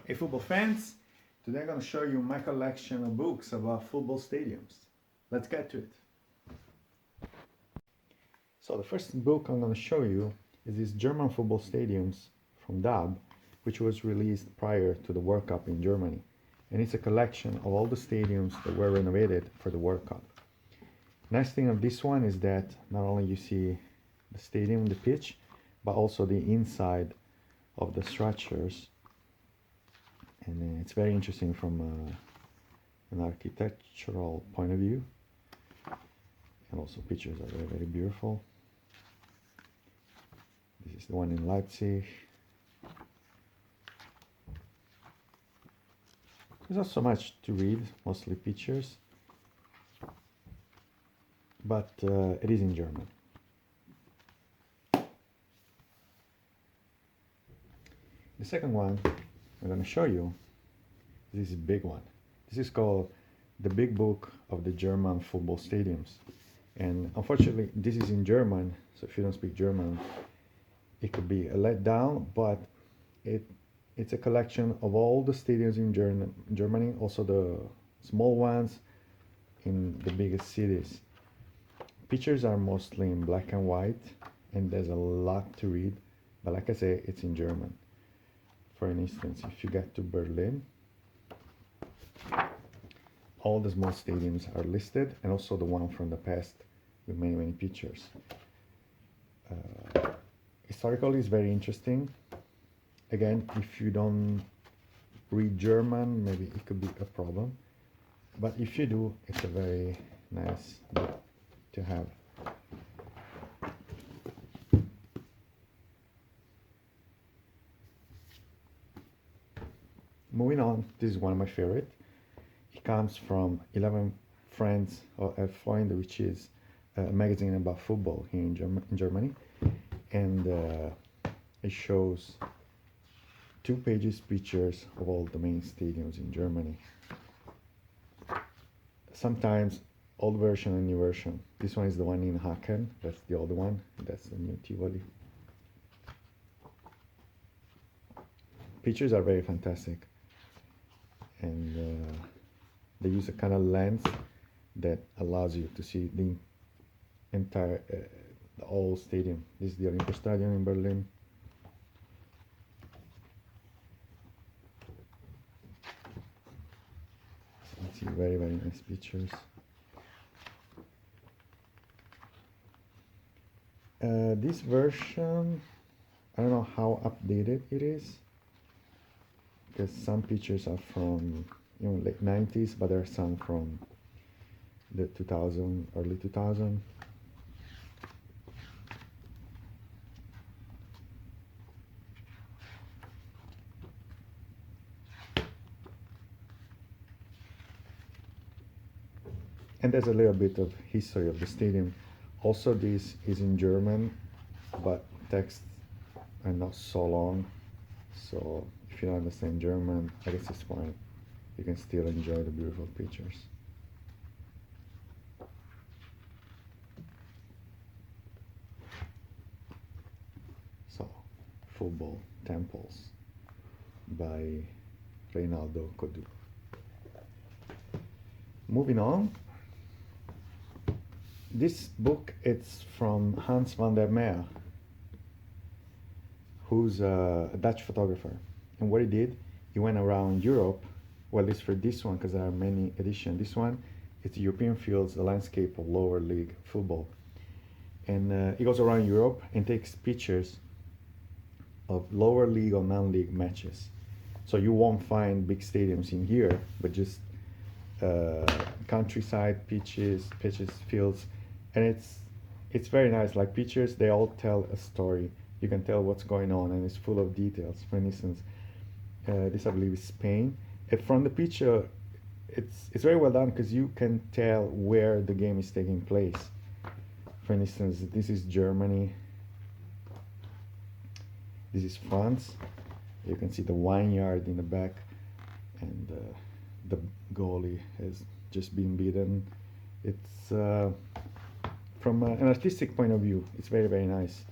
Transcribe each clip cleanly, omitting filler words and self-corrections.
Hey football fans, today I'm going to show you my collection of books about football stadiums. Let's get to it. So the first book I'm going to show you is this German football stadiums from daab, which was released prior to the World Cup in Germany. And it's a collection of all the stadiums that were renovated for the World Cup. Nice thing of this one is that not only you see the stadium, the pitch, but also the inside of the structures. And it's very interesting from an architectural point of view, and also pictures are very, very beautiful. This is the one in Leipzig. There's not so much to read, mostly pictures, but it is in German. The second one I'm going to show you, this is a big one. This is called the Big Book of the German Football Stadiums. And unfortunately, this is in German, so if you don't speak German, it could be a letdown, but it's a collection of all the stadiums in Germany, also the small ones in the biggest cities. Pictures are mostly in black and white, and there's a lot to read, but like I say, it's in German. For instance, if you get to Berlin, all the small stadiums are listed, and also the one from the past with many, many pictures. Historically, it's very interesting. Again, if you don't read German, maybe it could be a problem. But if you do, it's a very nice book to have. Moving on, this is one of my favorite. It comes from 11 Friends or a Freund, which is a magazine about football here in Germany. And it shows 2 pages pictures of all the main stadiums in Germany. Sometimes old version and new version. This one is the one in Haken, that's the old one, that's the new Tivoli. Pictures are very fantastic. And they use a kind of lens that allows you to see the entire the whole stadium. This is the Olympus-Stadion in Berlin. So you see very, very nice pictures. This version, I don't know how updated it is, because some pictures are from late 90s, but there are some from the 2000, early 2000. And there's a little bit of history of the stadium. Also, this is in German, but texts are not so long. So if you don't understand German, I guess it's fine. You can still enjoy the beautiful pictures. So, Football Temples by R.Coddou. Moving on. This book, it's from Hans van der Meer, who's a Dutch photographer. And what he did, he went around Europe. Well, it's for this one because there are many editions. This one, it's European Fields, the landscape of lower league football. And he goes around Europe and takes pictures of lower league or non-league matches. So you won't find big stadiums in here, but just countryside pitches, fields. And it's very nice, like pictures, they all tell a story. You can tell what's going on, and it's full of details. For instance, this I believe is Spain. And from the picture, it's very well done because you can tell where the game is taking place. For instance, this is Germany. This is France. You can see the vineyard in the back, and the goalie has just been beaten. It's from an artistic point of view, it's very, very nice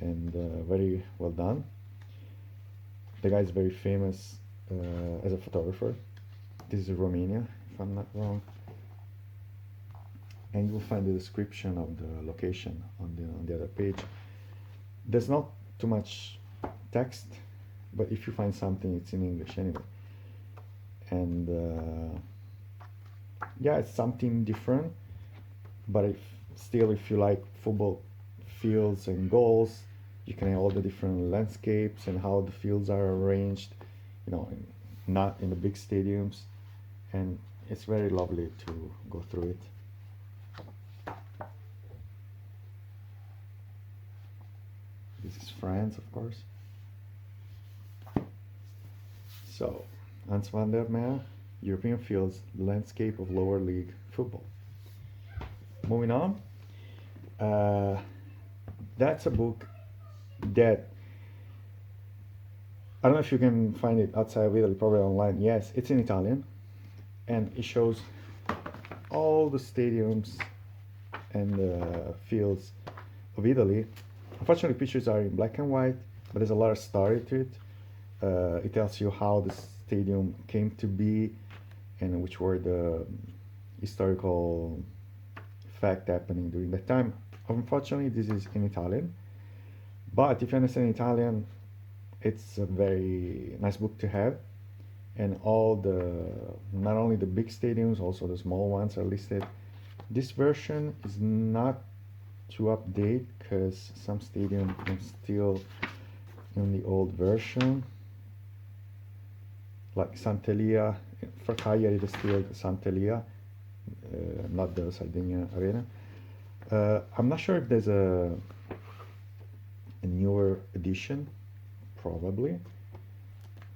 and very well done. The guy is very famous as a photographer. This is Romania, if I'm not wrong. And you'll find the description of the location on the other page. There's not too much text, but if you find something, it's in English anyway. And yeah, it's something different, but if you like football fields and goals, you can have all the different landscapes and how the fields are arranged, not in the big stadiums, and it's very lovely to go through it. This is France, of course. So, Hans van der Meer, European Fields, Landscape of Lower League Football. Moving on, that's a book that I don't know if you can find it outside of Italy, probably online. Yes, it's in Italian, and it shows all the stadiums and fields of Italy. Unfortunately, pictures are in black and white, but there's a lot of story to it. It tells you how the stadium came to be and which were the historical fact happening during that time. Unfortunately, this is in Italian, but if you understand Italian, it's a very nice book to have. And not only the big stadiums, also the small ones are listed. This version is not to update because some stadium is still in the old version, like Sant'Elia. For Cagliari, it is still Sant'Elia, not the Sardinia Arena. I'm not sure if there's a newer edition, probably,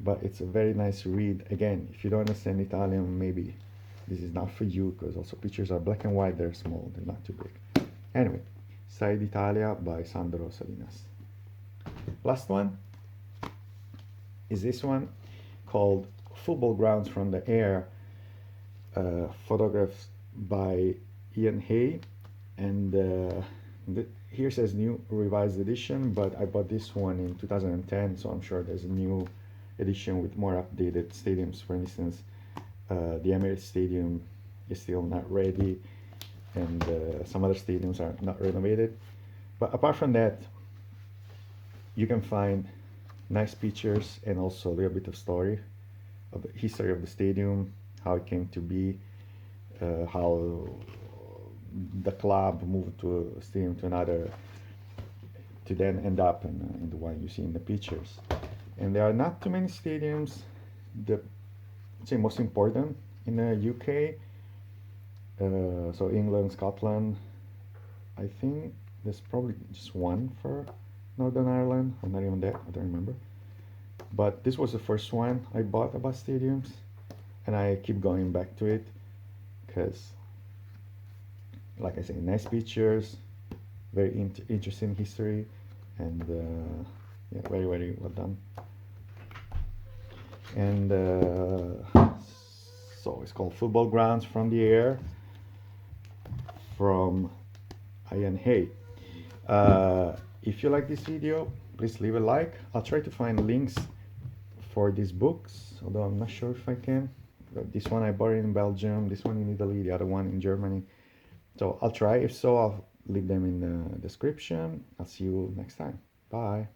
but it's a very nice read. Again, if you don't understand Italian, maybe this is not for you, because also pictures are black and white, they're small, they're not too big. Anyway, Sai d'Italia by S.Solinas. Last one is this one called Football Grounds from the Air, photographs by Ian Hay, and here says new revised edition, but I bought this one in 2010, so I'm sure there's a new edition with more updated stadiums. For instance, the Emirates Stadium is still not ready, and some other stadiums are not renovated. But apart from that, you can find nice pictures and also a little bit of story of the history of the stadium, how it came to be, how the club moved to a stadium to another, to then end up in the one you see in the pictures. And there are not too many stadiums. I'd say most important in the UK, so England, Scotland. I think there's probably just one for Northern Ireland, or not even that, I don't remember. But this was the first one I bought about stadiums, and I keep going back to it because, like I say, nice pictures, very interesting history, and yeah, very, very well done. And so it's called Football Grounds from the Air from Ian Hay. If you like this video, please leave a like. I'll try to find links for these books, although I'm not sure if I can. This one I bought in Belgium, this one in Italy, the other one in Germany. So I'll try. If so, I'll leave them in the description. I'll see you next time. Bye.